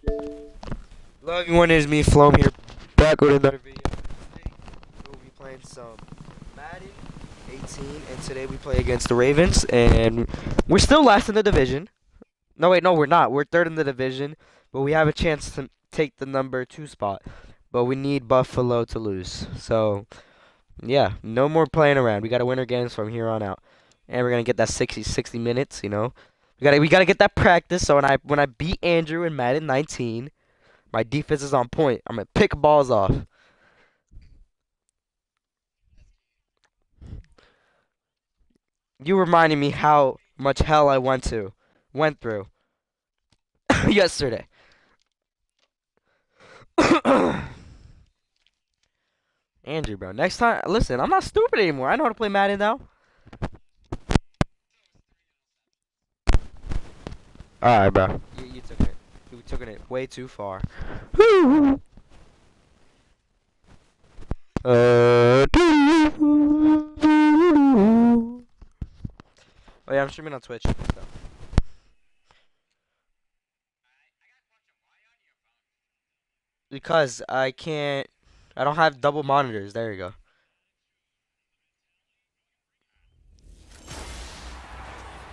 Hello everyone, it's me, Flome here, back with another video. Today, we'll be playing some Madden 18, and today we play against the Ravens, and we're still last in the division. No, wait, no, we're not. We're third in the division, but we have a chance to take the number 2 spot. But we need Buffalo to lose. So, yeah, no more playing around. We got to win our games from here on out. And we're going to get that 60 minutes, you know. We gotta get that practice, so when I beat Andrew in Madden 19, my defense is on point. I'm gonna pick balls off. You reminded me how much hell I went through yesterday. Andrew, bro. Next time, listen. I'm not stupid anymore. I know how to play Madden now. All right, bro. You took it. You took it way too far. Oh yeah, I'm streaming on Twitch. So. Because I can't. I don't have double monitors. There you go.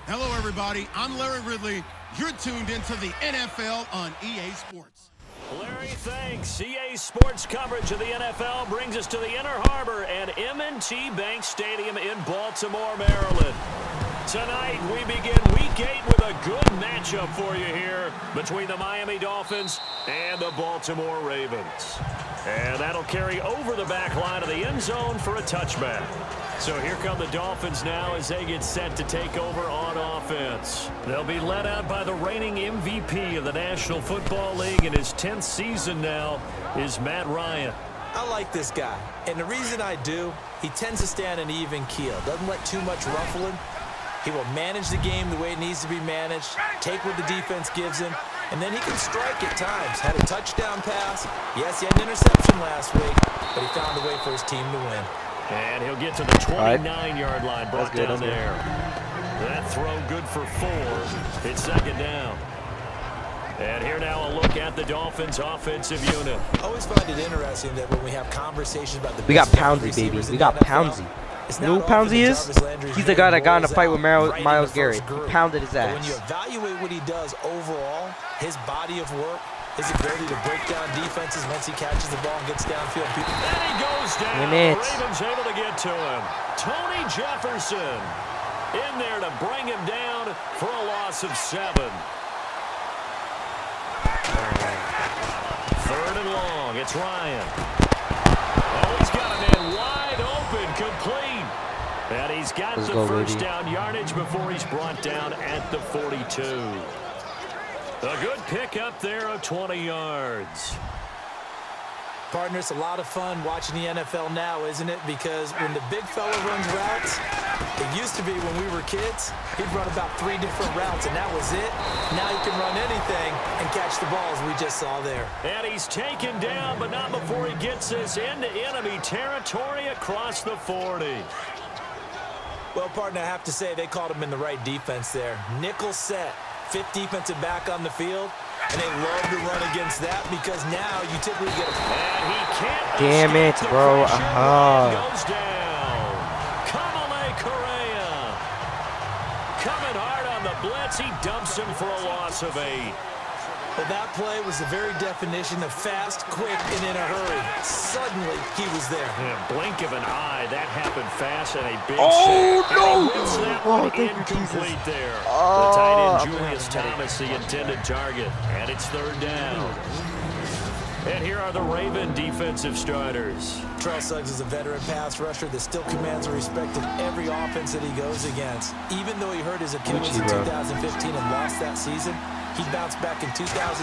Hello, everybody. I'm Larry Ridley. You're tuned into the NFL on EA Sports. Larry, thanks. EA Sports coverage of the NFL brings us to the Inner Harbor at M&T Bank Stadium in Baltimore, Maryland. Tonight, we begin Week 8 with a good matchup for you here between the Miami Dolphins and the Baltimore Ravens. And that'll carry over the back line of the end zone for a touchback. So here come the Dolphins now as they get set to take over on offense. They'll be led out by the reigning MVP of the National Football League in his 10th season now is Matt Ryan. I like this guy, and the reason I do, he tends to stay on an even keel, doesn't let too much ruffle him. He will manage the game the way it needs to be managed, take what the defense gives him, and then he can strike at times. Had a touchdown pass. Yes, he had an interception last week, but he found a way for his team to win. And he'll get to the 29-yard line, brought down there. That throw good for 4. It's second down. And here now a look at the Dolphins' offensive unit. I always find it interesting that when we have conversations about the We got Poundsy, baby. We got Poundsy. You know who Poundsy is? He's the guy that got in a fight with Myles Garrett. He pounded his ass. But when you evaluate what he does overall, his body of work, his ability to break down defenses once he catches the ball and gets downfield. And he goes down. Ravens able to get to him. Tony Jefferson in there to bring him down for a loss of 7. Third and long. It's Ryan. Oh, he's got a man wide open, complete. And he's got the first down yardage before he's brought down at the 42. A good pick up there of 20 yards. Partner, it's a lot of fun watching the NFL now, isn't it? Because when the big fella runs routes, it used to be when we were kids, he'd run about 3 different routes, and that was it. Now he can run anything and catch the balls we just saw there. And he's taken down, but not before he gets this into enemy territory across the 40. Well, partner, I have to say they called him in the right defense there. Nickel set, 5th defensive back on the field. And they love to run against that because now you typically get a... And he can't. Damn it, bro. Goes down. Kamale Correa. Coming hard on the blitz. He dumps him for a loss of 8. Well, that play was the very definition of fast, quick, and in a hurry. Suddenly, he was there. In a blink of an eye, that happened fast and a big sack. No! That one incomplete there. The tight end, Julius Thomas, the intended target. And it's third down. And here are the Raven defensive starters. Terrell Suggs is a veteran pass rusher that still commands the respect of every offense that he goes against. Even though he hurt his Achilles in 2015 and lost that season, he bounced back in 2016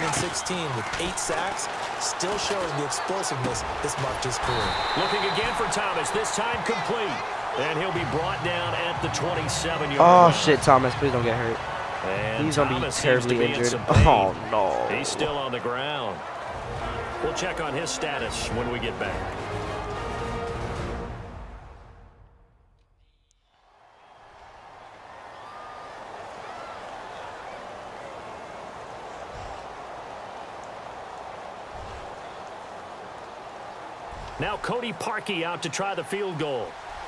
with 8 sacks, still showing the explosiveness this marked his career. Looking again for Thomas, this time complete. And he'll be brought down at the 27-yard line. Oh, shit, Thomas. Please don't get hurt. And Please don't be terribly injured. Oh, no. He's still on the ground. We'll check on his status when we get back. Now Cody Parkey out to try the field goal.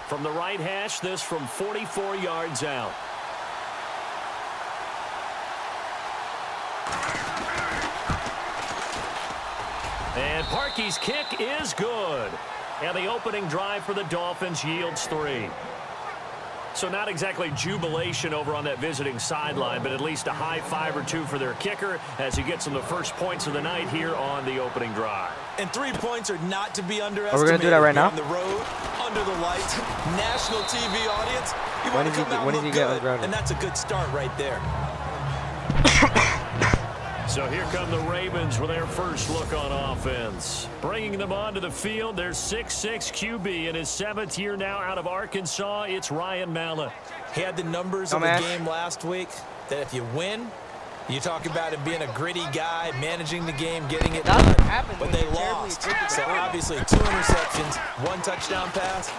From the right hash, this from 44 yards out. And Parkey's kick is good. And the opening drive for the Dolphins yields 3. So not exactly jubilation over on that visiting sideline, but at least a high 5 or 2 for their kicker as he gets them the first points of the night here on the opening drive. And 3 points are not to be underestimated. Are we going to do that right now? On the road, under the lights, national TV audience. You want to come out and look good, and that's a good start right there. So here come the Ravens with their first look on offense. Bringing them onto the field, their 6'6" QB in his 7th year now out of Arkansas. It's Ryan Mallett. He had the numbers of the game last week that if you win, you talk about him being a gritty guy, managing the game, getting it done. But they lost. So obviously 2 interceptions, 1 touchdown pass.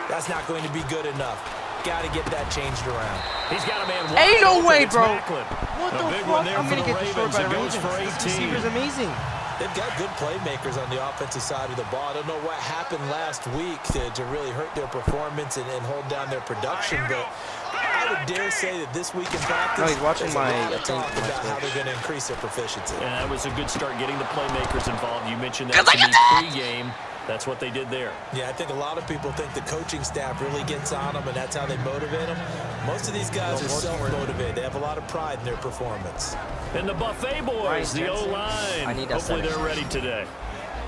That's not going to be good enough. Got to get that changed around. He's got a man. Ain't no way, bro. What the fuck? I'm going to get destroyed by the Ravens. This receiver's amazing. They've got good playmakers on the offensive side of the ball. I don't know what happened last week to really hurt their performance and hold down their production, but I would dare say that this week in practice, he's watching my talk about how they're going to increase their proficiency. And that was a good start getting the playmakers involved. You mentioned that to me pregame. That's what they did there. Yeah, I think a lot of people think the coaching staff really gets on them, and that's how they motivate them. Most of these guys are self-motivated. They have a lot of pride in their performance. And the Buffet boys, the O-line. Hopefully they're ready today.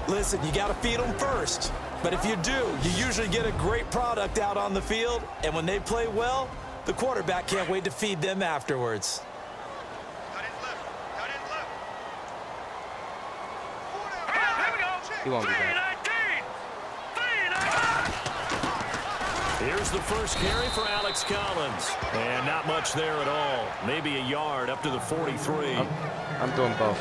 Listen, you got to feed them first. But if you do, you usually get a great product out on the field. And when they play well, the quarterback can't wait to feed them afterwards. He won't be back. Here's the first carry for Alex Collins. And not much there at all. Maybe a yard up to the 43. I'm doing both.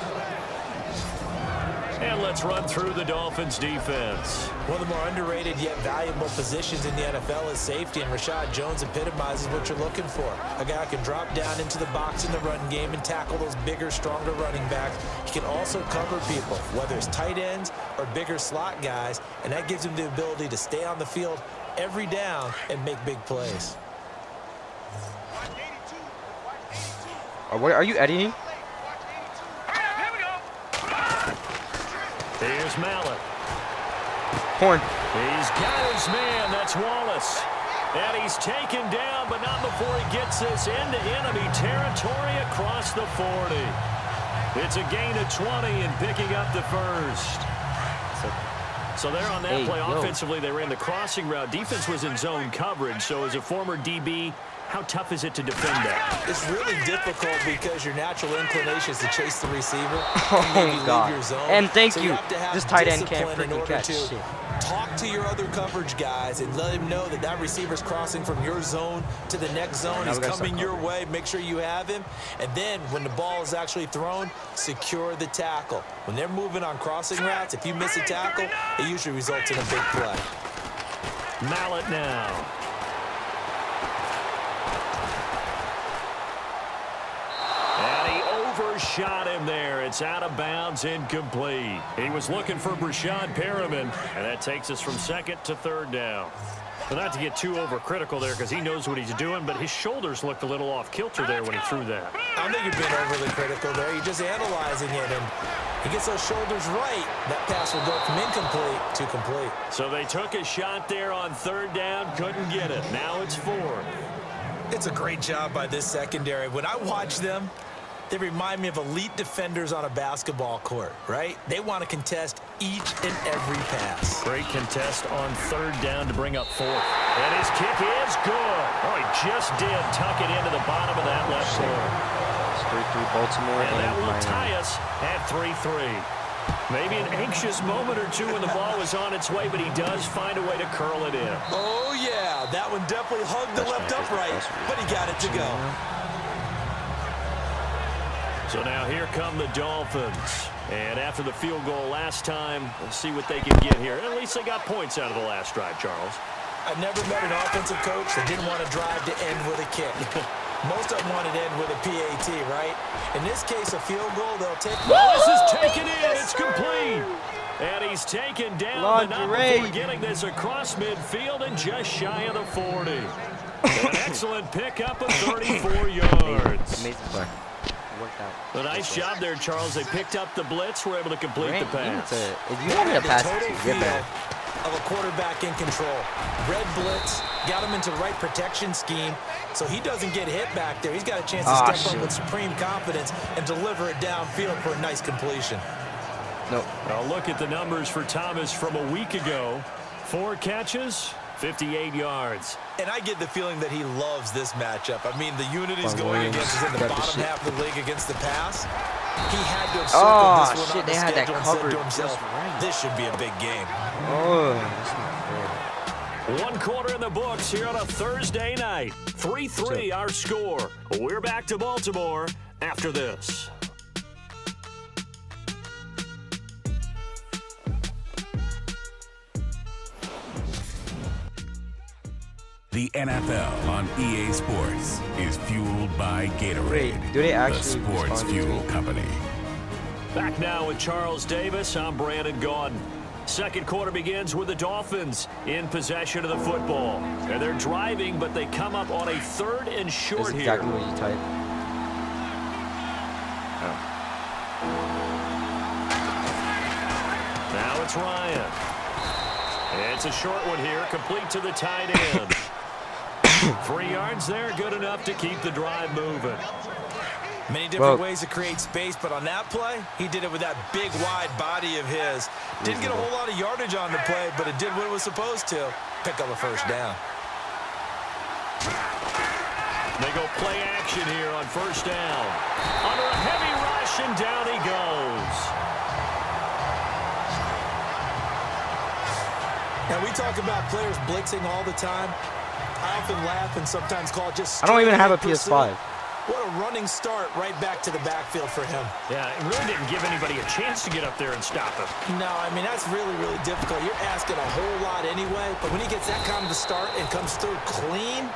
And let's run through the Dolphins defense. One of the more underrated yet valuable positions in the NFL is safety, and Rashad Jones epitomizes what you're looking for. A guy who can drop down into the box in the run game and tackle those bigger, stronger running backs. He can also cover people, whether it's tight ends or bigger slot guys, and that gives him the ability to stay on the field every down and make big plays. Are you editing? Here's Mallett. Horn. He's got his man. That's Wallace. And he's taken down, but not before he gets this into enemy territory across the 40. It's a gain of 20 and picking up the first. So there on that play, offensively, they ran the crossing route. Defense was in zone coverage. So as a former DB, how tough is it to defend that? It's really difficult because your natural inclination is to chase the receiver. Oh, God. Your zone. And thank so you. This tight end can't freaking catch. Talk to your other coverage guys and let him know that that receiver's crossing from your zone to the next zone. He's coming your way. Make sure you have him. And then when the ball is actually thrown, secure the tackle. When they're moving on crossing routes, if you miss a tackle, it usually results in a big play. Mallett now. Shot him there. It's out of bounds, incomplete. He was looking for Brashad Perriman, and that takes us from 2nd to 3rd down. But not to get too overcritical there because he knows what he's doing, but his shoulders looked a little off kilter there when he threw that. I think you've been overly critical there. You're just analyzing it, and he gets those shoulders right. That pass will go from incomplete to complete. So they took a shot there on 3rd down, couldn't get it. Now it's 4th. It's a great job by this secondary. When I watch them, they remind me of elite defenders on a basketball court, right? They want to contest each and every pass. Great contest on 3rd down to bring up 4th. And his kick is good. Oh, he just did tuck it into the bottom of that left corner. It's 3-3 Baltimore. And that will tie us at 3-3. Maybe an anxious moment or two when the ball was on its way, but he does find a way to curl it in. Oh, yeah. That one definitely hugged the left upright, but he got it to go. So now here come the Dolphins. And after the field goal last time, we'll see what they can get here. At least they got points out of the last drive, Charles. I've never met an offensive coach that didn't want to drive to end with a kick. Most of them want it in with a PAT, right? In this case, a field goal, they'll take. Well, this is taken in. It's complete. And he's taken down the number before getting this across midfield and just shy of the 40. An excellent pickup of 34 yards. Amazing play. Worked out. A nice job there, Charles. They picked up the blitz, were able to complete the pass. If you want me to pass it to you, get better. Of a quarterback in control. Red blitz, got him into the right protection scheme, so he doesn't get hit back there. He's got a chance to step up with supreme confidence and deliver it downfield for a nice completion. Nope. Now look at the numbers for Thomas from a week ago. 4 catches, 58 yards. And I get the feeling that he loves this matchup. I mean, the unit he's going against is in the bottom half of the league against the pass. He had to have circled this one on the schedule and said to himself, this should be a big game. One quarter in the books here on a Thursday night. 3-3 our score. We're back to Baltimore after this. The NFL on EA Sports is fueled by Gatorade, do they actually the sports fuel company. Back now with Charles Davis. I'm Brandon Gaudin. Second quarter begins with the Dolphins in possession of the football. And they're driving, but they come up on a 3rd and short here. That's exactly what you type. Now it's Ryan. It's a short one here, complete to the tight end. 3 yards there, good enough to keep the drive moving. Many different ways to create space, but on that play, he did it with that big, wide body of his. Didn't get a whole lot of yardage on the play, but it did what it was supposed to. Pick up a first down. They go play action here on first down. Under a heavy rush, and down he goes. Now, we talk about players blitzing all the time. I often laugh and sometimes call it just I don't even have a pursuit. PS5. What a running start right back to the backfield for him. Yeah, it really didn't give anybody a chance to get up there and stop him. No, I mean, that's really, really difficult. You're asking a whole lot anyway, but when he gets that kind of a start and comes through clean,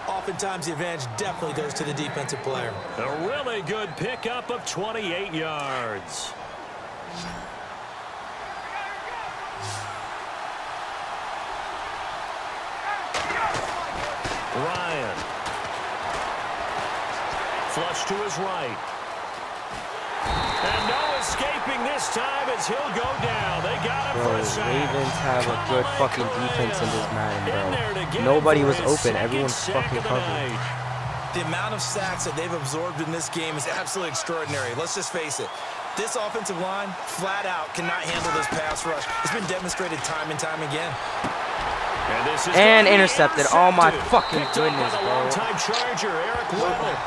oftentimes the advantage definitely goes to the defensive player. A really good pickup of 28 yards. Ryan. Flush to his right. And no escaping this time as he'll go down. They got him for a sack. Ravens have a good fucking defense in this Madden, bro. Nobody was open. Everyone's fucking covered. The amount of sacks that they've absorbed in this game is absolutely extraordinary. Let's just face it. This offensive line, flat out, cannot handle this pass rush. It's been demonstrated time and time again. And intercepted. Oh my fucking goodness, bro. Long-time Charger, Eric Weddle.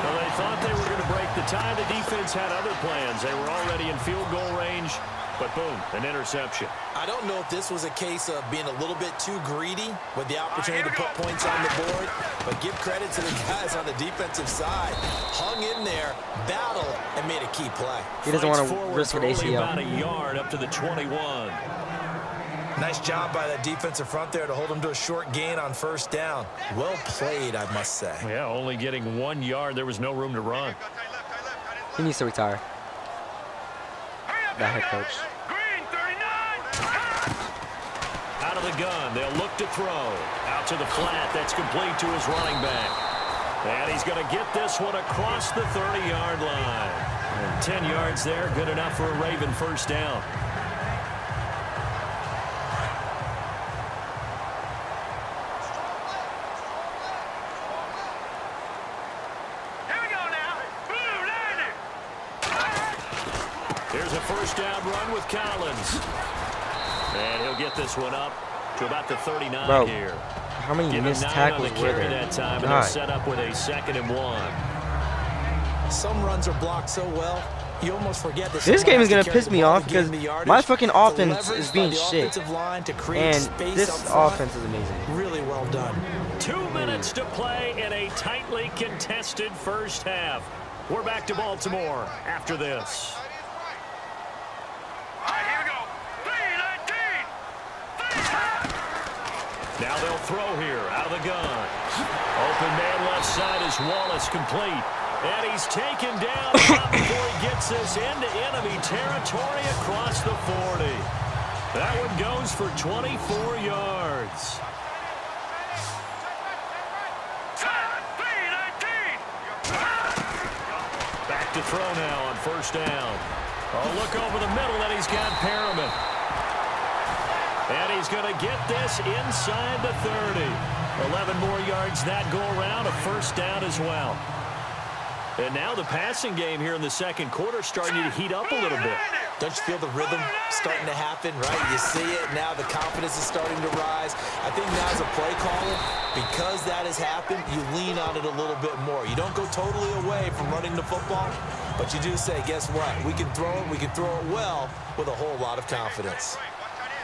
Well, they thought they were going to break the tie. The defense had other plans. They were already in field goal range, but boom, an interception. I don't know if this was a case of being a little bit too greedy with the opportunity to put points on the board, but give credit to the guys on the defensive side. Hung in there, battled, and made a key play. He doesn't want to risk an ACL. About a yard up to the 21. Nice job by that defensive front there to hold him to a short gain on first down. Well played, I must say. Yeah, only getting 1 yard. There was no room to run. He needs to retire. That head coach. Out of the gun, they'll look to throw. Out to the flat, that's complete to his running back. And he's going to get this one across the 30-yard line. And 10 yards there, good enough for a Raven first down. Here's a first down run with Collins. And he'll get this one up to about the 39 here. How many missed tackles were there? That time, and they'll set up with a 2nd and 1. Some runs are blocked so well, you almost forget that this game is going to piss me off because my fucking offense is being shit. And this offense is amazing. Really well done. 2 minutes to play in a tightly contested first half. We're back to Baltimore after this. Now they'll throw here out of the gun. Open man left side is Wallace, complete. And he's taken down not before he gets this into enemy territory across the 40. That one goes for 24 yards. Back to throw now on first down. Oh, look over the middle, and he's got Perriman. And he's going to get this inside the 30. 11 more yards that go around, a first down as well. And now the passing game here in the second quarter starting to heat up a little bit. Don't you feel the rhythm starting to happen, right? You see it now, the confidence is starting to rise. I think now as a play caller, because that has happened, you lean on it a little bit more. You don't go totally away from running the football, but you do say, guess what? We can throw it well with a whole lot of confidence.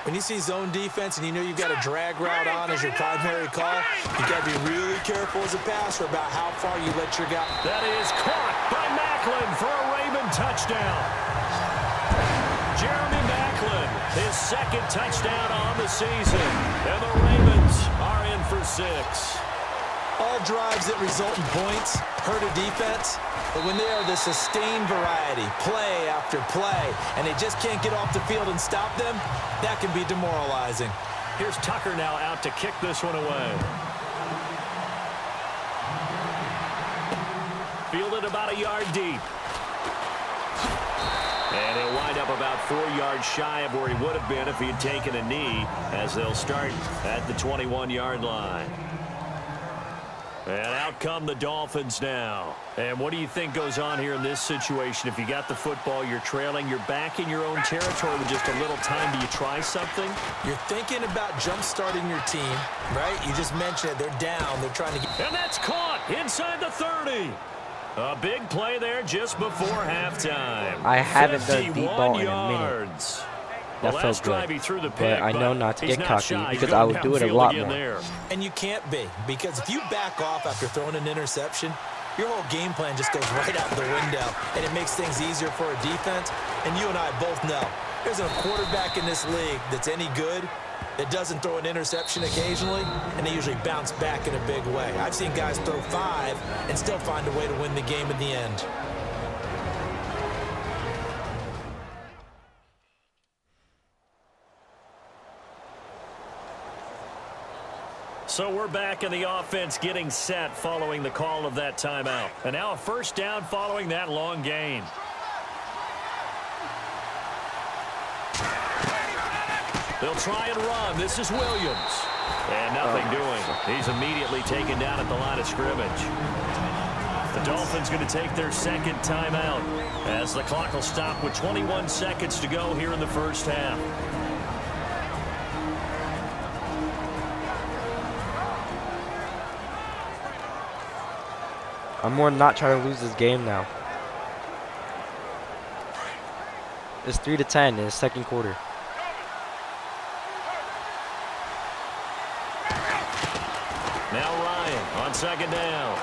When you see zone defense and you know you've got a drag route on as your primary call, you've got to be really careful as a passer about how far you let your guy. That is caught by Macklin for a Raven touchdown. Jeremy Macklin, his second touchdown on the season. And the Ravens are in for 6. All drives that result in points hurt a defense, but when they are the sustained variety, play after play, and they just can't get off the field and stop them, that can be demoralizing. Here's Tucker now out to kick this one away. Fielded about a yard deep. And he'll wind up about 4 yards shy of where he would have been if he had taken a knee, as they'll start at the 21-yard line. And out come the Dolphins now. And what do you think goes on here in this situation? If you got the football, you're trailing, you're back in your own territory with just a little time. Do you try something? You're thinking about jump-starting your team, right? You just mentioned it. They're down. They're trying to get... And that's caught inside the 30. A big play there just before halftime. I haven't done deep ball in a minute. That felt good, but I know not to get cocky because I would do it a lot more. And you can't be, because if you back off after throwing an interception, your whole game plan just goes right out the window, and it makes things easier for a defense. And you and I both know there's a quarterback in this league that's any good that doesn't throw an interception occasionally, and they usually bounce back in a big way. I've seen guys throw 5 and still find a way to win the game in the end. So we're back in the offense getting set following the call of that timeout. And now a first down following that long gain. They'll try and run. This is Williams. And nothing doing. He's immediately taken down at the line of scrimmage. The Dolphins going to take their second timeout as the clock will stop with 21 seconds to go here in the first half. I'm more not trying to lose this game now. It's 3-10 in the second quarter. Now Ryan on second down.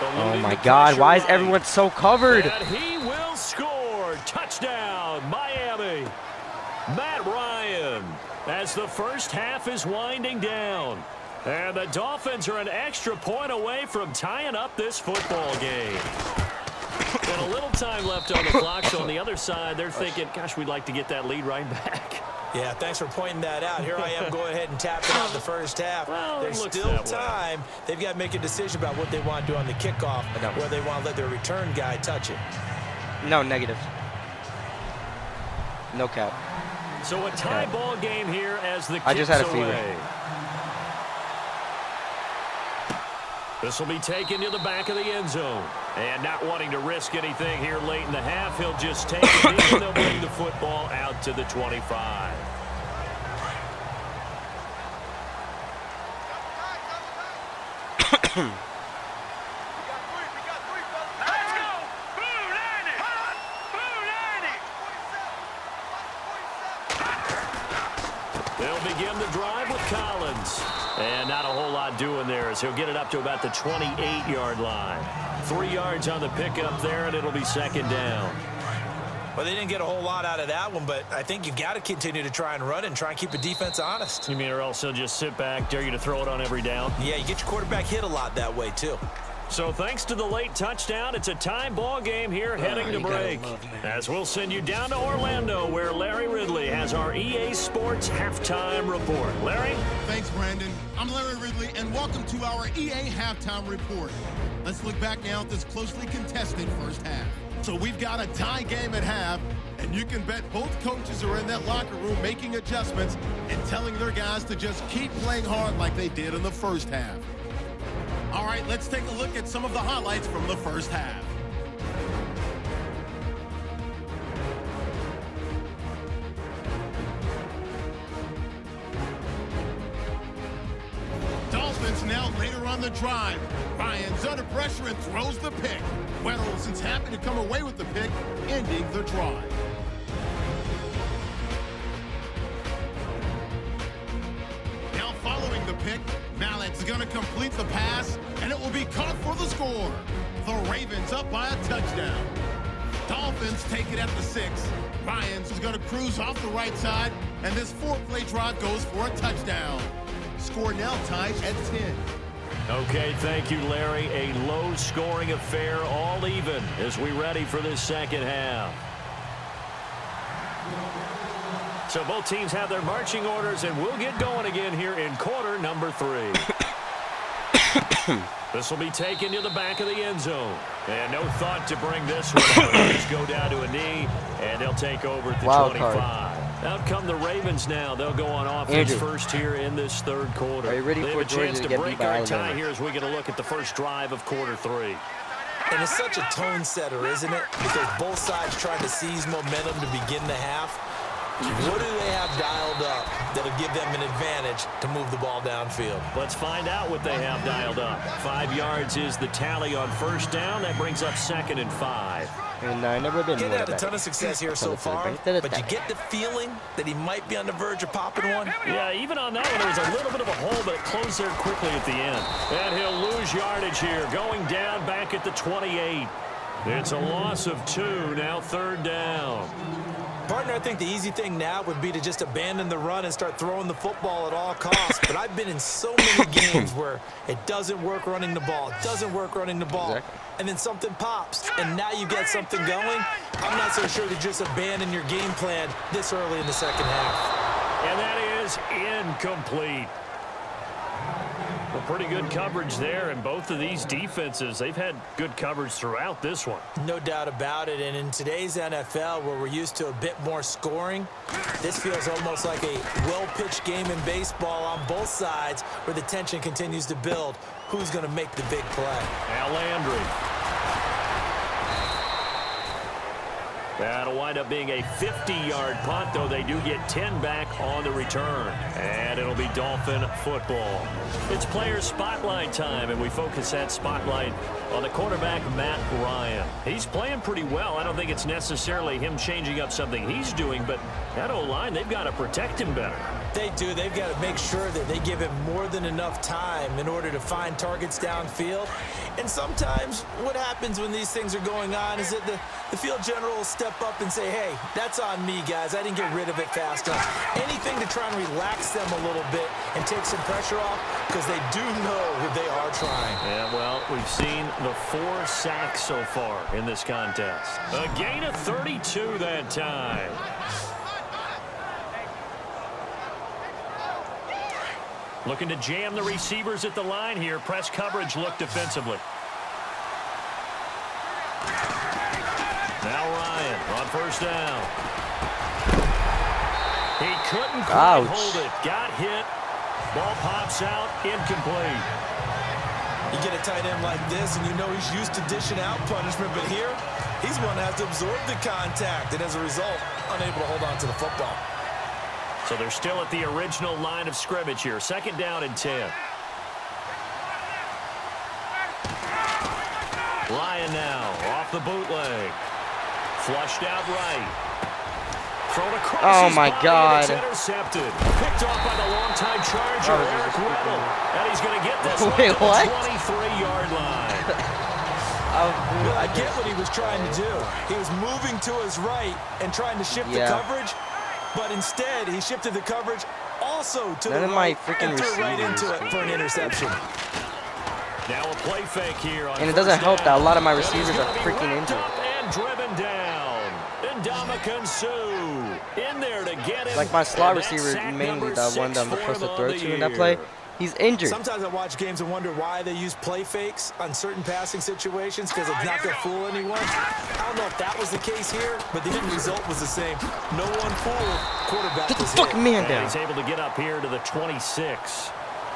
Oh my God, why is everyone so covered? And he will score. Touchdown, Miami. Matt Ryan, as the first half is winding down. And the Dolphins are an extra point away from tying up this football game. And a little time left on the clock, so on the other side, they're thinking, gosh, we'd like to get that lead right back. Yeah, thanks for pointing that out. Here I am going ahead and tapping out the first half. Well, there's still time. They've got to make a decision about what they want to do on the kickoff, where they want to let their return guy touch it. No, negative. No cap. So a tie ball game here as the I just had a fever. This will be taken to the back of the end zone. And not wanting to risk anything here late in the half, he'll just take it in and they'll bring the football out to the 25. They'll begin the drive with Collins. And not a whole lot doing there as he'll get it up to about the 28-yard line. 3 yards on the pickup there, and it'll be second down. Well, they didn't get a whole lot out of that one, but I think you got to continue to try and run and try and keep the defense honest. You mean or else he'll just sit back, dare you to throw it on every down? Yeah, you get your quarterback hit a lot that way, too. So thanks to the late touchdown, it's a tie ball game here heading to break. As we'll send you down to Orlando, where Larry Ridley has our EA Sports halftime report. Larry? Thanks, Brandon. I'm Larry Ridley, and welcome to our EA Halftime Report. Let's look back now at this closely contested first half. So we've got a tie game at half, and you can bet both coaches are in that locker room making adjustments and telling their guys to just keep playing hard like they did in the first half. All right, let's take a look at some of the highlights from the first half. Dolphins now later on the drive. Ryan's under pressure and throws the pick. Weddles is happy to come away with the pick, ending the drive. Now following the pick, Mallett's going to complete the pass, and it will be caught for the score. The Ravens up by a touchdown. Dolphins take it at the 6. Ryan's is going to cruise off the right side, and this 4-play drive goes for a touchdown. Score now tied at 10. Okay, thank you, Larry. A low-scoring affair, all even, as we ready for this second half. So both teams have their marching orders, and we'll get going again here in quarter number 3. This will be taken to the back of the end zone. And no thought to bring this one out. Just go down to a knee, and they'll take over at the 25. Out come the Ravens now. They'll go on offense first here in this third quarter. Are you ready they for have a chance Georgia to get break beat by our tie Alabama? here as we get a look at the first drive of quarter 3. And it's such a tone setter, isn't it? Because both sides trying to seize momentum to begin the half. What do they have dialed up that'll give them an advantage to move the ball downfield? Let's find out what they have dialed up. 5 yards is the tally on first down. That brings up 2nd and 5. And I never been Getting had a ton of success here so far, but you get the feeling that he might be on the verge of popping one. Yeah, even on that one, there was a little bit of a hole, but it closed there quickly at the end. And he'll lose yardage here, going down back at the 28. It's a loss of 2, now 3rd down. Partner, I think the easy thing now would be to just abandon the run and start throwing the football at all costs. But I've been in so many games where it doesn't work running the ball. It doesn't work running the ball. Exactly. And then something pops, and now you get something going. I'm not so sure to just abandon your game plan this early in the second half. And that is incomplete. Well, pretty good coverage there, and both of these defenses, they've had good coverage throughout this one. No doubt about it, and in today's NFL, where we're used to a bit more scoring, this feels almost like a well-pitched game in baseball on both sides, where the tension continues to build. Who's going to make the big play? Now Landry. That'll wind up being a 50-yard punt, though they do get 10 back on the return. And it'll be Dolphin football. It's player spotlight time, and we focus that spotlight on the quarterback, Matt Ryan. He's playing pretty well. I don't think it's necessarily him changing up something he's doing, but that O-line, they've got to protect him better. They do. They've got to make sure that they give him more than enough time in order to find targets downfield. And sometimes what happens when these things are going on is that the field general will step up and say, hey, that's on me, guys. I didn't get rid of it fast enough. Anything to try and relax them a little bit and take some pressure off, because they do know that they are trying. Yeah, well, we've seen the 4 sacks so far in this contest. A gain of 32 that time. Looking to jam the receivers at the line here. Press coverage look defensively. Now Ryan on first down. He couldn't quite hold it. Got hit. Ball pops out. Incomplete. You get a tight end like this, and you know he's used to dishing out punishment, but here, he's one that has to absorb the contact, and as a result, unable to hold on to the football. So they're still at the original line of scrimmage here. 2nd down and 10. Ryan now off the bootleg. Flushed out right. Thrown across his my body, God. and it's intercepted. Picked off by the longtime Charger, Eric Weddle. And he's going to get this one Wait, to what? the 23-yard line. I get what he was trying to do. He was moving to his right and trying to shift the coverage, but instead he shifted the coverage also to the right and threw right into it for an interception. Now a play fake here on and it doesn't help that a lot of my receivers are freaking injured. And driven down. Ndamukong Suh in there to get him. Like my slot receiver, mainly the one that I'm supposed to throw to in that play. He's injured. Sometimes I watch games and wonder why they use play fakes on certain passing situations because it's not going to fool anyone. I don't know if that was the case here, but the end result was the same. No one fooled. Quarterback Get the was fucking man down. He's able to get up here to the 26.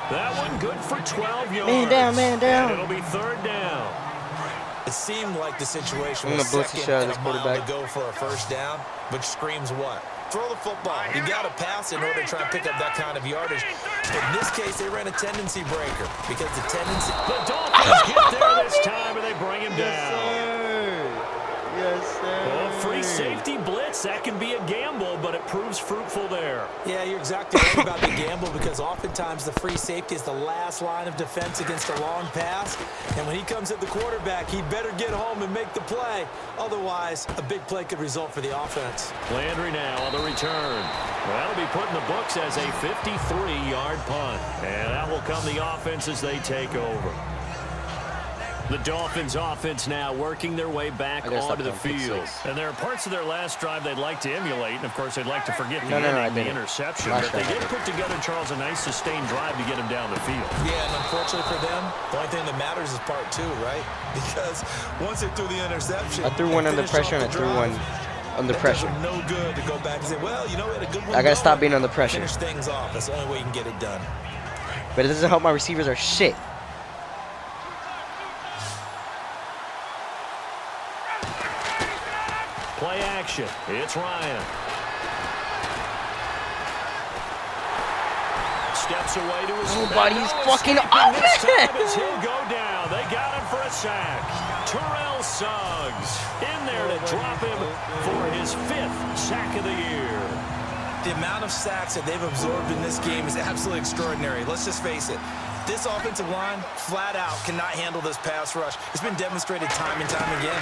That one good for 12 yards. Man down, man down. And it'll be third down. It seemed like the situation I'm was gonna blitz the second shot and of a this mile quarterback. to go for a first down, which screams what? Throw the football. You got to pass in order to try and pick up that kind of yardage. But in this case, they ran a tendency breaker because the tendency. The Dolphins get there this time, and they bring him down. Yes, sir. Well, free safety blitz, that can be a gamble, but it proves fruitful there. Yeah, you're exactly right about the gamble because oftentimes the free safety is the last line of defense against a long pass. And when he comes at the quarterback, he'd better get home and make the play. Otherwise, a big play could result for the offense. Landry now on the return. Well, that'll be put in the books as a 53-yard punt. And that will come the offense as they take over. The Dolphins offense now working their way back onto the field. And there are parts of their last drive they'd like to emulate. And, of course, they'd like to forget the interception. But they did put together, Charles, a nice sustained drive to get him down the field. Yeah, and unfortunately for them, the only thing that matters is part two, right? Because once they threw the interception, I threw one under pressure and I threw one under pressure. No good to go back and say, well, you know, we had a good one. I got to stop being under pressure. Finish things off. That's the only way you can get it done. But it doesn't help my receivers are shit. Play action. It's Ryan. Steps away to his Nobody's fucking open. He'll go down. They got him for a sack. Terrell Suggs in there to drop him for his 5th sack of the year. The amount of sacks that they've absorbed in this game is absolutely extraordinary. Let's just face it. This offensive line, flat out, cannot handle this pass rush. It's been demonstrated time and time again.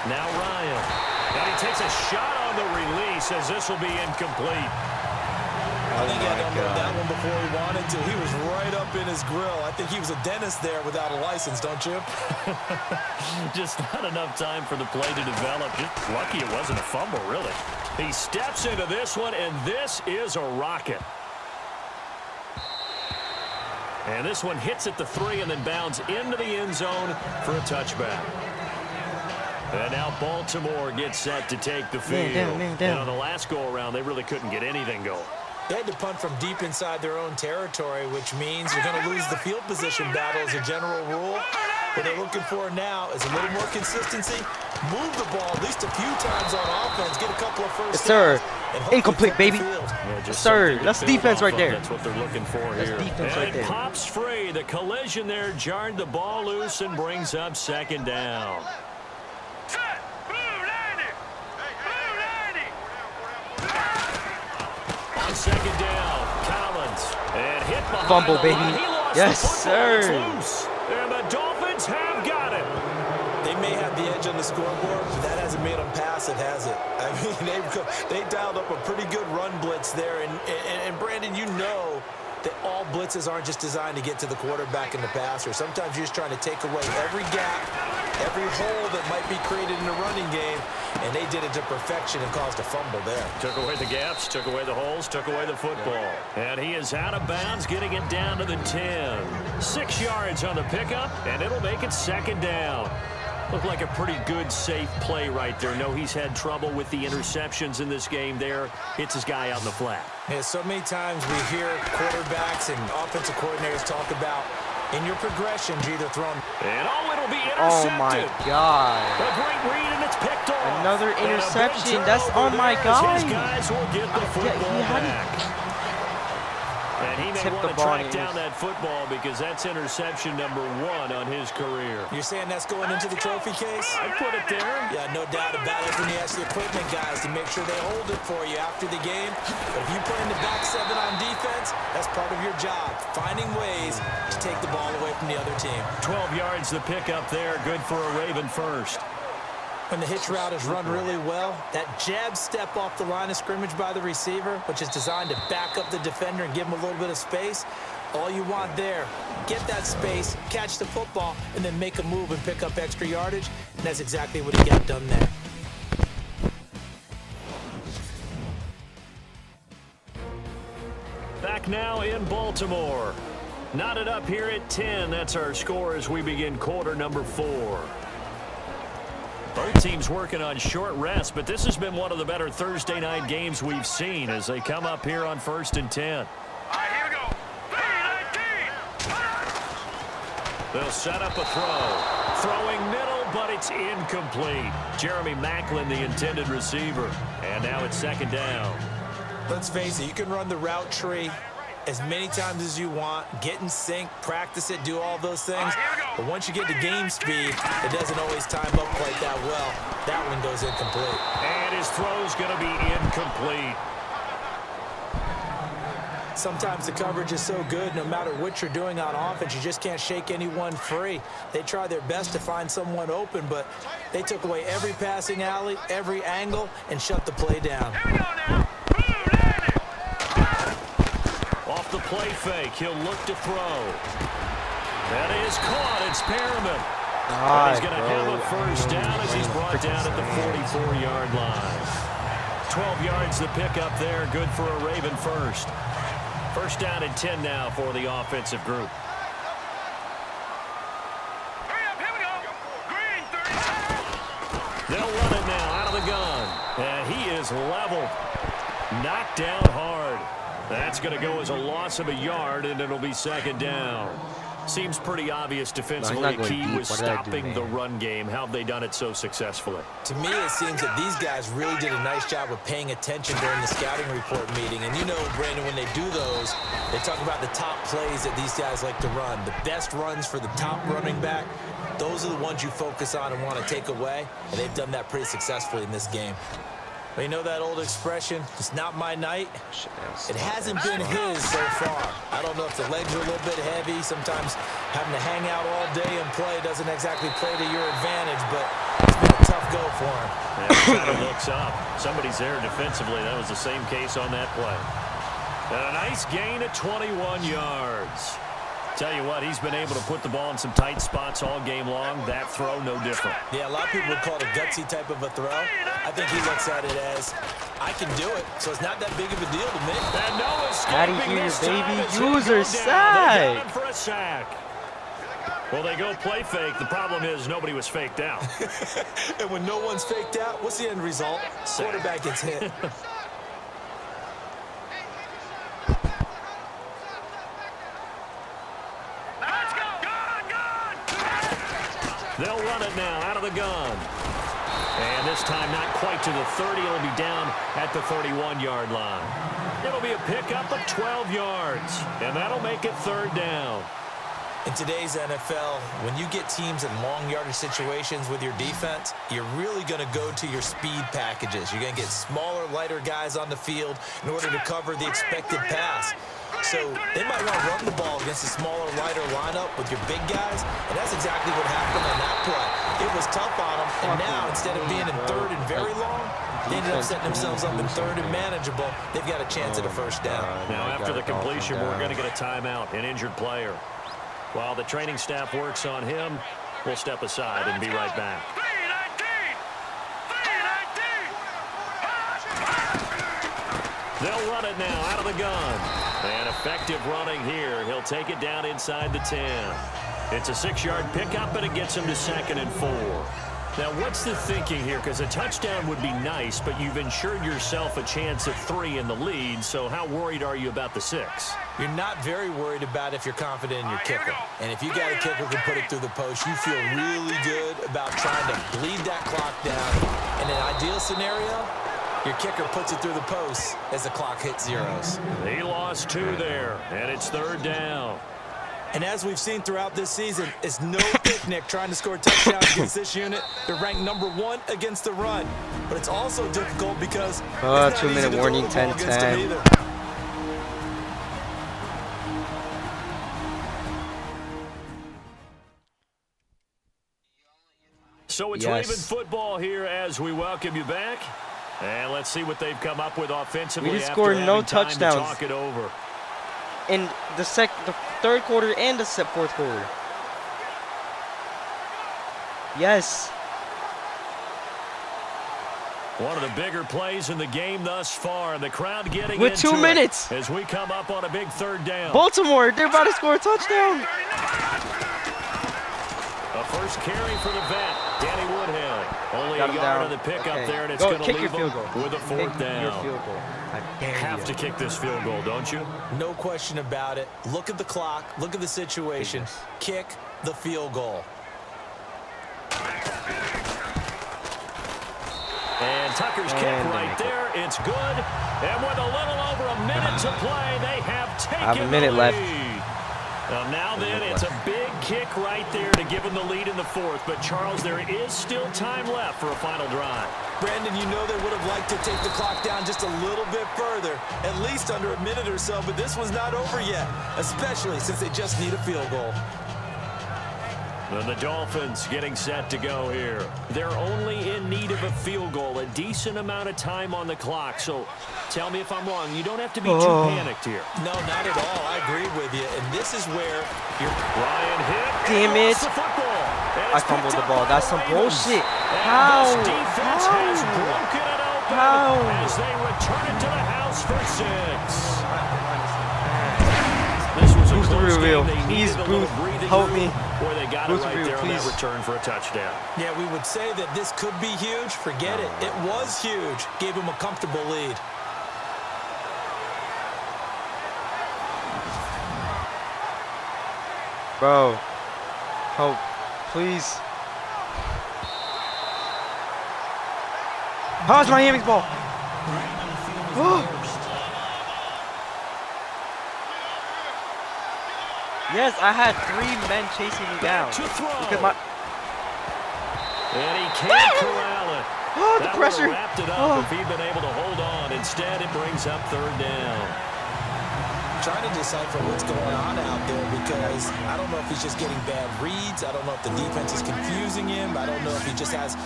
Now Ryan. And he takes a shot on the release as this will be incomplete. I think he had to unload that one before he wanted to. He was right up in his grill. I think he was a dentist there without a license, don't you? Just not enough time for the play to develop. Just lucky it wasn't a fumble, really. He steps into this one, and this is a rocket. And this one hits at the 3 and then bounds into the end zone for a touchback. And now Baltimore gets set to take the field. Man down. And on the last go-around, they really couldn't get anything going. They had to punt from deep inside their own territory, which means you're going to lose the field position battle as a general rule. What they're looking for now is a little more consistency. Move the ball at least a few times on offense. Get a couple of first downs. Yes, sir. Incomplete, baby. Yes, sir. That's defense right there. That's what they're looking for here. Defense right there. And it pops free. The collision there jarred the ball loose and brings up second down. On second down, Collins. And hit behind Fumble, the baby. line. He lost Yes, the football. sir. It's loose. And the Dolphins have got it. They may have the edge on the scoreboard, but that hasn't made them passive, has it? I mean, they dialed up a pretty good run blitz there. And Brandon, you know that all blitzes aren't just designed to get to the quarterback and the passer. Sometimes you're just trying to take away every gap, every hole that might be created in the running game, and they did it to perfection and caused a fumble there. Took away the gaps, took away the holes, took away the football. And he is out of bounds, getting it down to the 10. 6 yards on the pickup, and it'll make it second down. Looked like a pretty good, safe play right there. No, he's had trouble with the interceptions in this game there. Hits his guy out in the flat. Yeah, so many times we hear quarterbacks and offensive coordinators talk about in your progressions, you're either thrown. And it'll be intercepted. Oh my God. A great read, and it's picked off. Another And a big interception. That's turnover on my there as guy. His guys will get the football back. And he may tipped want the to ball. track down that football because that's interception number 1 on his career. You're saying that's going into the trophy case? I'd put it there. Yeah, no doubt about it. When you ask the equipment guys to make sure they hold it for you after the game. But if you play in the back 7 on defense, that's part of your job, finding ways to take the ball away from the other team. 12 yards the pickup there, good for a Raven first. When the hitch route is run really well, that jab step off the line of scrimmage by the receiver, which is designed to back up the defender and give him a little bit of space, all you want there, get that space, catch the football, and then make a move and pick up extra yardage, and that's exactly what he got done there. Back now in Baltimore. Knotted up here at 10. That's our score as we begin quarter number 4. Both teams working on short rest, but this has been one of the better Thursday night games we've seen as they come up here on 1st and 10. All right, here we go. 3-19. They'll set up a throw. Throwing middle, but it's incomplete. Jeremy Macklin, the intended receiver. And now it's 2nd down. Let's face it, you can run the route tree as many times as you want, get in sync, practice it, do all those things. But once you get to game speed, it doesn't always time up quite that well. That one goes incomplete. And his throw's going to be incomplete. Sometimes the coverage is so good, no matter what you're doing on offense, you just can't shake anyone free. They try their best to find someone open, but they took away every passing alley, every angle, and shut the play down. Here we go now. Off the play fake, he'll look to throw. That is caught. It's Perriman. And he's going to have a first down as he's brought down at the 44-yard line. 12 yards to pick up there. Good for a Raven first. First down and 10 now for the offensive group. Hurry up, here we go. Green, 30. They'll run it now out of the gun. And he is leveled. Knocked down hard. That's going to go as a loss of a yard, and it'll be 2nd down. Seems pretty obvious defensively. The key was stopping the run game. How have they done it so successfully? To me, it seems that these guys really did a nice job of paying attention during the scouting report meeting. And you know, Brandon, when they do those, they talk about the top plays that these guys like to run. The best runs for the top running back, those are the ones you focus on and want to take away. And they've done that pretty successfully in this game. But you know that old expression, it's not my night? It hasn't been his so far. I don't know if the legs are a little bit heavy. Sometimes having to hang out all day and play doesn't exactly play to your advantage, but it's been a tough go for him. And he looks up. Somebody's there defensively. That was the same case on that play. And a nice gain at 21 yards. Tell you what, he's been able to put the ball in some tight spots all game long. That throw, no different. Yeah, a lot of people would call it a gutsy type of a throw. I think he looks at it as, I can do it, so it's not that big of a deal to me. And no Outta escaping here, this time baby. as he'll go User down. sack. They got him for a sack. Well, they go play fake. The problem is nobody was faked out. And when no one's faked out, what's the end result? Quarterback gets hit. They'll run it now out of the gun. And this time not quite to the 30. It'll be down at the 31-yard line. It'll be a pickup of 12 yards. And that'll make it 3rd down. In today's NFL, when you get teams in long yardage situations with your defense, you're really going to go to your speed packages. You're going to get smaller, lighter guys on the field in order to cover the expected pass. So they might want to run the ball against a smaller, lighter lineup with your big guys, and that's exactly what happened on that play. It was tough on them, and now instead of being in 3rd and very long, they ended up setting themselves up in 3rd and manageable. They've got a chance at a first down. Now after the completion, we're going to get a timeout, an injured player. While the training staff works on him, we'll step aside and be right back. They'll run it now out of the gun. And effective running here. He'll take it down inside the 10. It's a 6-yard pickup, and it gets him to 2nd and 4. Now, what's the thinking here? Because a touchdown would be nice, but you've ensured yourself a chance at 3 in the lead, so how worried are you about the 6? You're not very worried about if you're confident in your kicker. And if you got a kicker who can put it through the post, you feel really good about trying to bleed that clock down. In an ideal scenario, Your kicker puts it through the post as the clock hits zeros. He lost 2 there, and it's 3rd down. And as we've seen throughout this season, it's no picnic trying to score touchdowns against this unit. They're ranked #1 against the run. But it's also difficult because it's not 2-minute easy to warning, throw the ball against them 10-10. either. So it's Yes. Raven football here as we welcome you back. And let's see what they've come up with offensively. We just after scored no having time to touchdowns. talk it over. In the 3rd quarter and the 4th quarter. Yes. One of the bigger plays in the game thus far. The crowd getting With into 2 it minutes. as we come up on a big 3rd down. Baltimore, they're about to score a touchdown. A first carry for the vet, Danny Woodhill. Only Got a him yard down. of the pickup Okay. there, and it's Go, going to kick leave your field them goal. with a 4th Kick down. your field goal. I dare Have you. to kick this field goal, don't you? No question about it. Look at the clock. Look at the situation. Yes. Kick the field goal. And Tucker's kick And right there. It's good. And with a little over a minute to play, they have taken I have a minute the left. lead. Now then, it's a big kick right there to give them the lead in the 4th. But, Charles, there is still time left for a final drive. Brandon, you know they would have liked to take the clock down just a little bit further, at least under a minute or so, but this one's not over yet, especially since they just need a field goal. And the Dolphins getting set to go here. They're only in need of a field goal, a decent amount of time on the clock. So tell me if I'm wrong. You don't have to be too panicked here. No, not at all. I agree with you, and this is where you're... Ryan hit. Damn it. The football. And I it's fumbled picked the up ball. by That's the some Ravens. bullshit. And How? this defense has broken it open How? as they return it to the house for 6. This was a Booth the close reveal. game. They Please, needed a little Booth, breathing help room, me. Or they got Booth it right reveal, there on that please. return for a touchdown. Yeah, we would say that this could be huge. Forget it. It was huge. Gave him a comfortable lead. Bro. Help. Please. How's Miami's ball? Yes, I had 3 men chasing me down. To throw. Because my And he can't corral it. the That pressure. would've wrapped it up if he'd been able to hold on. Instead, it brings up 3rd down. Trying to decipher what's going on out there because I don't know if he's just getting bad reads. I don't know if the defense is confusing him. I don't know if he just has,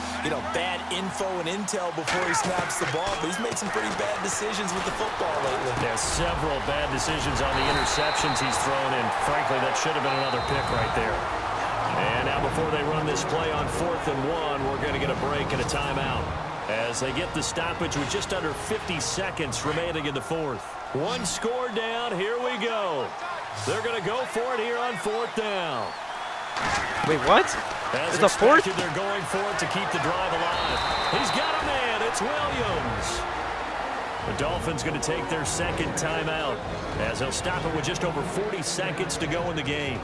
bad info and intel before he snaps the ball. But he's made some pretty bad decisions with the football lately. There's several bad decisions on the interceptions he's thrown in. Frankly, that should have been another pick right there. And now before they run this play on 4th and 1, we're going to get a break and a timeout as they get the stoppage with just under 50 seconds remaining in the 4th. 1 score down. Here we go. They're going to go for it here on 4th down. Wait, what? As It's a 4th? expected, they're going for it to keep the drive alive. He's got a man. It's Williams. The Dolphins going to take their 2nd timeout as they'll stop it with just over 40 seconds to go in the game.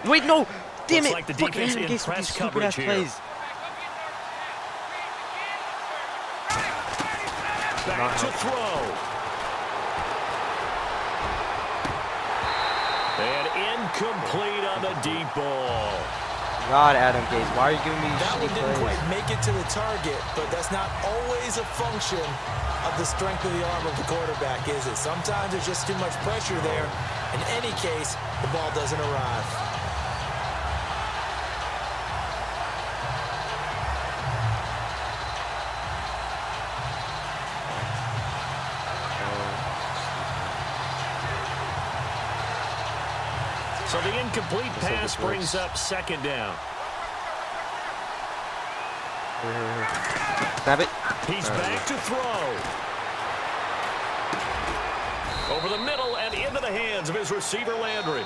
Wait, no. Damn Looks it. like the Fucking defense Adam in Gase with press these stupid coverage ass here. plays. Back to throw. And incomplete on the deep ball. God, Adam Gase, why are you giving me these That one shitty didn't plays? quite make it to the target, but that's not always a function of the strength of the arm of the quarterback, is it? Sometimes there's just too much pressure there. In any case, the ball doesn't arrive. So the incomplete pass brings up 2nd down. Snap it. He's back to throw. Over the middle and into the hands of his receiver, Landry.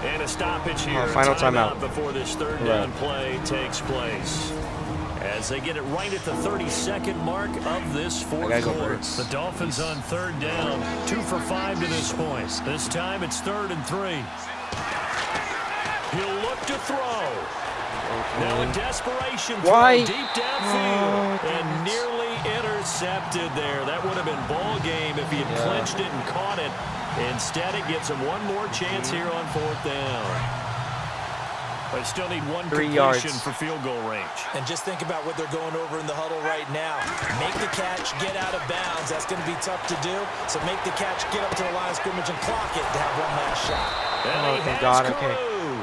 And a stoppage here. Final timeout. Before this 3rd down play takes place. As they get it right at the 32nd mark of this 4th quarter. The Dolphins on 3rd down. 2 for 5 to this point. This time it's 3rd and 3. He'll look to throw. Now in desperation, Why? throw deep downfield and nearly intercepted there. That would have been ball game if he had clinched it and caught it. Instead, it gives him one more chance here on 4th down. But still need 1 3 completion yards for field goal range. And just think about what they're going over in the huddle right now. Make the catch, get out of bounds. That's going to be tough to do. So make the catch, get up to the line of scrimmage, and clock it to have one last shot. Oh, thank God. Okay.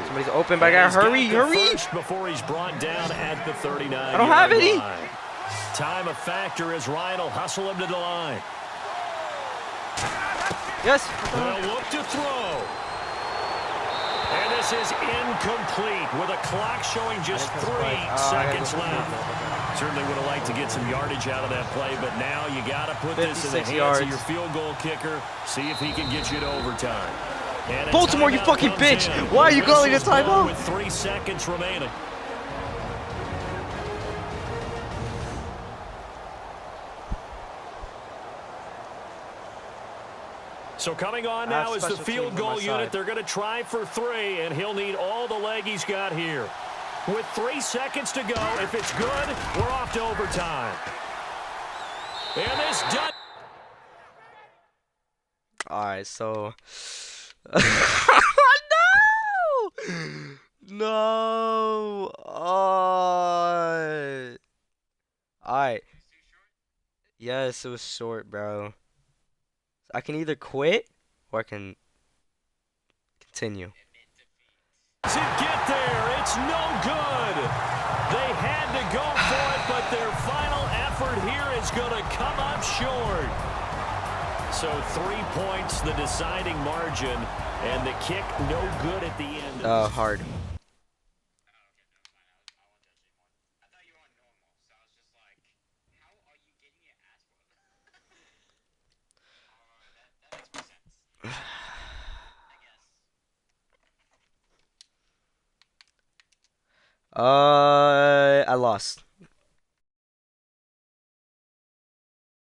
Somebody's open, but I gotta hurry. Before he's brought down at the 39. I don't have any. Time a factor as Ryan will hustle him to the line. Yes. They'll look to throw. And this is incomplete with a clock showing just 3 seconds left. Certainly would have liked to get some yardage out of that play, but now you got to put this in the hands of your field goal kicker. See if he can get you to overtime. And Baltimore, you fucking bitch! Why are you calling a timeout? With 3 seconds remaining. So coming on now is the field goal unit. They're going to try for 3, and he'll need all the leg he's got here. With 3 seconds to go, if it's good, we're off to overtime. And this done. All right, so no. All right. Yes, it was short, bro. I can either quit or I can continue. To get there, it's no good. They had to go for it, but their final effort here is going to come up short. So 3 points, the deciding margin, and the kick no good at the end. Hard. I lost.